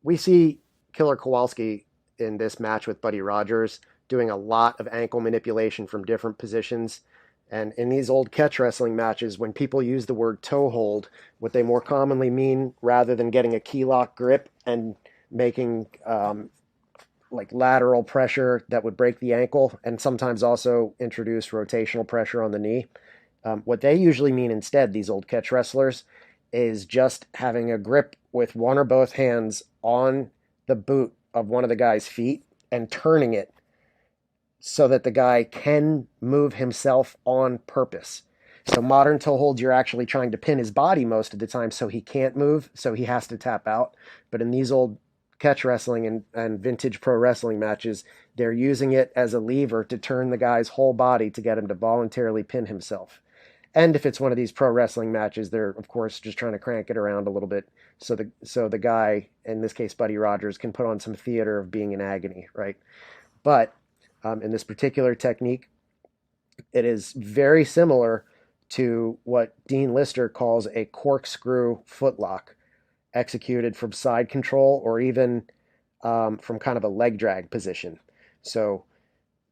we see Killer Kowalski in this match with Buddy Rogers doing a lot of ankle manipulation from different positions. And in these old catch wrestling matches, when people use the word toe hold, what they more commonly mean, rather than getting a key lock grip and making like lateral pressure that would break the ankle, and sometimes also introduce rotational pressure on the knee, what they usually mean instead, these old catch wrestlers, is just having a grip with one or both hands on the boot of one of the guy's feet and turning it so that the guy can move himself on purpose. So modern toe holds, you're actually trying to pin his body most of the time so he can't move, so he has to tap out. But in these old catch wrestling and vintage pro wrestling matches, they're using it as a lever to turn the guy's whole body to get him to voluntarily pin himself. And if it's one of these pro wrestling matches, they're of course just trying to crank it around a little bit so the guy, in this case Buddy Rogers, can put on some theater of being in agony, right? But in this particular technique, it is very similar to what Dean Lister calls a corkscrew footlock, executed from side control or even from kind of a leg drag position. So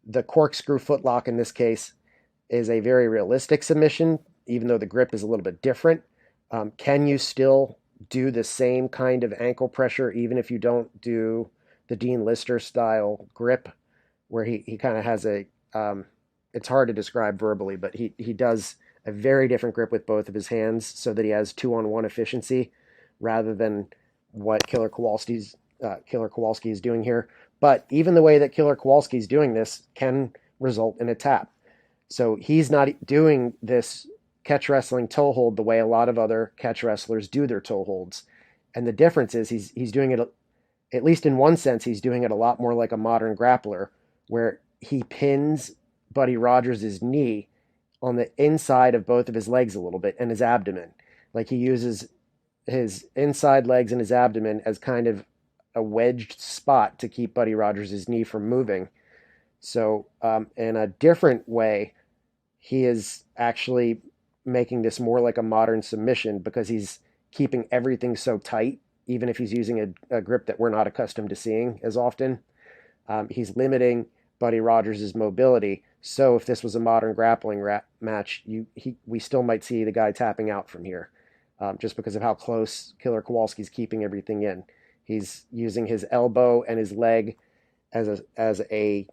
the corkscrew footlock in this case is a very realistic submission, even though the grip is a little bit different. Can you still do the same kind of ankle pressure even if you don't do the Dean Lister style grip, where he kind of has a, it's hard to describe verbally, but he does a very different grip with both of his hands so that he has 2-on-1 efficiency rather than what Killer Kowalski is doing here. But even the way that Killer Kowalski is doing this can result in a tap. So he's not doing this catch wrestling toe hold the way a lot of other catch wrestlers do their toe holds. And the difference is he's doing it, at least in one sense, he's doing it a lot more like a modern grappler, where he pins Buddy Rogers' knee on the inside of both of his legs a little bit and his abdomen. Like he uses his inside legs and his abdomen as kind of a wedged spot to keep Buddy Rogers' knee from moving. So in a different way, he is actually making this more like a modern submission because he's keeping everything so tight, even if he's using a grip that we're not accustomed to seeing as often. He's limiting Buddy Rogers' mobility. So if this was a modern grappling match, we still might see the guy tapping out from here, just because of how close Killer Kowalski's keeping everything in. He's using his elbow and his leg as a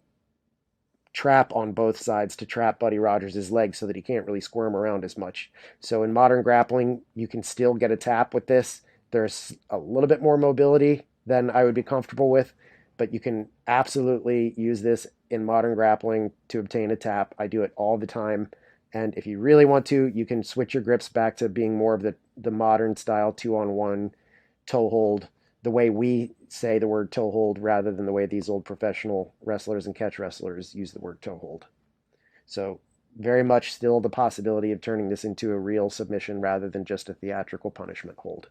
trap on both sides to trap Buddy Rogers' leg so that he can't really squirm around as much. So in modern grappling, you can still get a tap with this. There's a little bit more mobility than I would be comfortable with, but you can absolutely use this in modern grappling to obtain a tap. I do it all the time. And if you really want to, you can switch your grips back to being more of the modern style 2-on-1 toe hold, the way we say the word toe hold rather than the way these old professional wrestlers and catch wrestlers use the word toe hold. So very much still the possibility of turning this into a real submission rather than just a theatrical punishment hold.